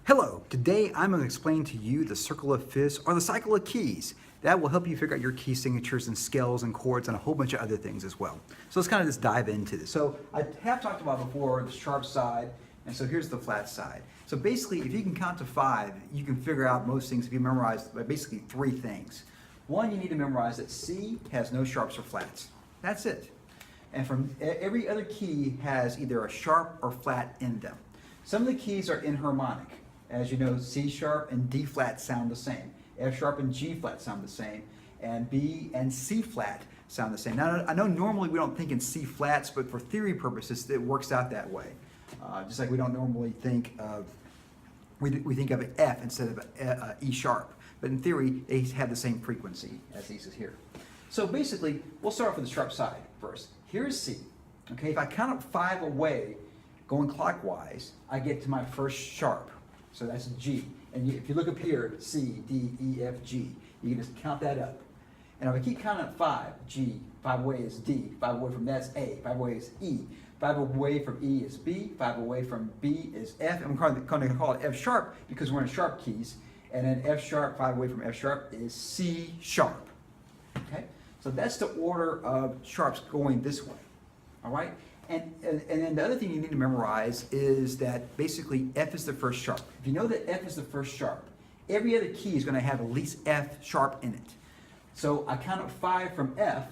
Hello, today I'm going to explain to you the circle of fifths or the cycle of keys. That will help you figure out your key signatures and scales and chords and a whole bunch of other things as well. So let's kind of just dive into this. So I have talked about before the sharp side, and so here's the flat side. So basically, if you can count to 5, you can figure out most things if you memorize by basically 3 things. One, you need to memorize that C has no sharps or flats. That's it. And from every other key has either a sharp or flat in them. Some of the keys are enharmonic. As you know, C sharp and D flat sound the same. F sharp and G flat sound the same. And B and C flat sound the same. Now, I know normally we don't think in C flats, but for theory purposes, it works out that way. Just like we don't normally think of, we think of an F instead of an E sharp. But in theory, they have the same frequency as these is here. So basically, we'll start off with the sharp side first. Here's C. Okay, if I count up 5 away, going clockwise, I get to my first sharp. So that's G. And if you look up here, C, D, E, F, G, you can just count that up. And if I keep counting up 5, G, 5 away is D, 5 away from that is A, 5 away is E, 5 away from E is B, 5 away from B is F, and I'm going to call it F sharp because we're in sharp keys. And then F sharp, 5 away from F sharp is C sharp. Okay? So that's the order of sharps going this way. All right? And then the other thing you need to memorize is that basically F is the first sharp. If you know that F is the first sharp, every other key is going to have at least F sharp in it. So I count up 5 from F,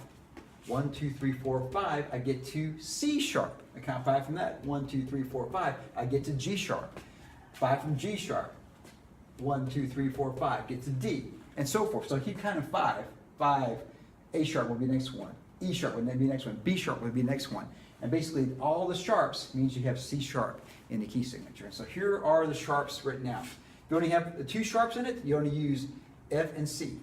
1, 2, 3, 4, 5, I get to C sharp. I count 5 from that, 1, 2, 3, 4, 5, I get to G sharp. 5 from G sharp, 1, 2, 3, 4, 5, get to D, and so forth. So I keep counting 5, A sharp will be the next one, E sharp would be the next one, B sharp would be the next one. And basically all the sharps means you have C sharp in the key signature. So here are the sharps written out. If you only have the 2 sharps in it, you only use F and C.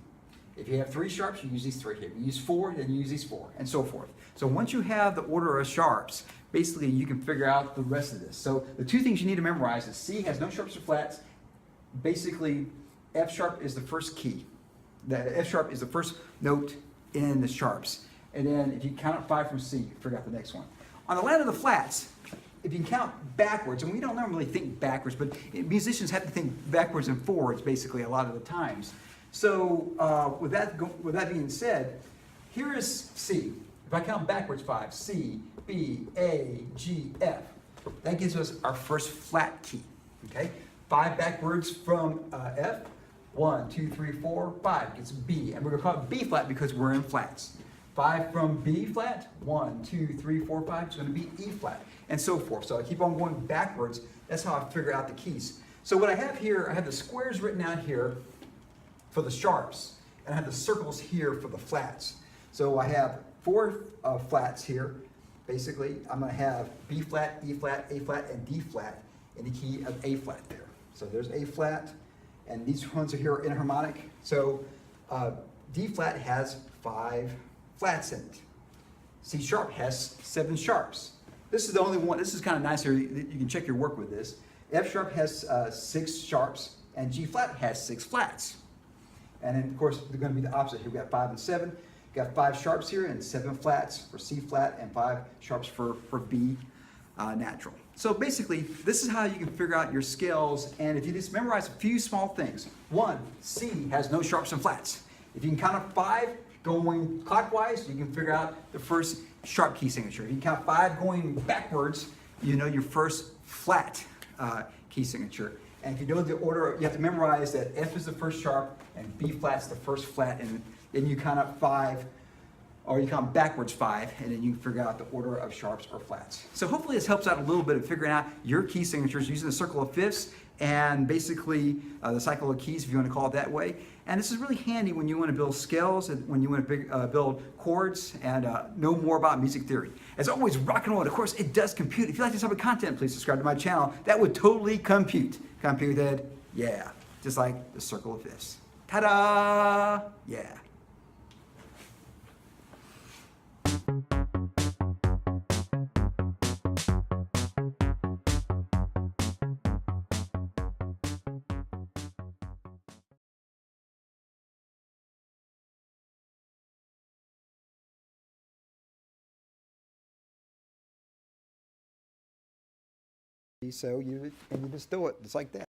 If you have 3 sharps, you use these 3 here. You use 4, then you use these 4, and so forth. So once you have the order of sharps, basically you can figure out the rest of this. So the 2 things you need to memorize is C has no sharps or flats. Basically, F sharp is the first key. The F sharp is the first note in the sharps. And then if you count up 5 from C, you figure out the next one. On the ladder of the flats, if you can count backwards, and we don't normally think backwards, but musicians have to think backwards and forwards basically a lot of the times. So with that being said, here is C. If I count backwards 5, C, B, A, G, F, that gives us our first flat key. Okay, 5 backwards from F, 1, 2, 3, 4, 5 gets B, and we're going to call it B flat because we're in flats. 5 from B flat, 1, 2, 3, 4, 5 is going to be E flat, and so forth. So I keep on going backwards. That's how I figure out the keys. So what I have here, I have the squares written out here for the sharps, and I have the circles here for the flats. So I have 4 flats here. Basically, I'm going to have B flat, E flat, A flat, and D flat in the key of A flat there. So there's A flat, and these ones are here enharmonic. So D flat has 5 flats in it. C sharp has 7 sharps. This is the only one, this is kind of nice here, you can check your work with this. F sharp has 6 sharps, and G flat has 6 flats. And then of course, they're going to be the opposite here. We've got 5 and 7. We've got 5 sharps here and 7 flats for C flat and 5 sharps for B natural. So basically, this is how you can figure out your scales, and if you just memorize a few small things. 1, C has no sharps and flats. If you can count up 5, going clockwise, you can figure out the first sharp key signature. If you count 5 going backwards, you know your first flat key signature. And if you know the order, you have to memorize that F is the first sharp and B flat's the first flat, and then you count up 5, or you count backwards 5, and then you figure out the order of sharps or flats. So hopefully this helps out a little bit of figuring out your key signatures using the circle of fifths and basically the cycle of keys, if you want to call it that way. And this is really handy when you want to build scales and when you want to build chords and know more about music theory. As always, rock and roll. Of course, it does compute. If you like this type of content, please subscribe to my channel. That would totally compute. Computed, yeah, just like the circle of fifths. Ta-da! Yeah. So you just do it just like that.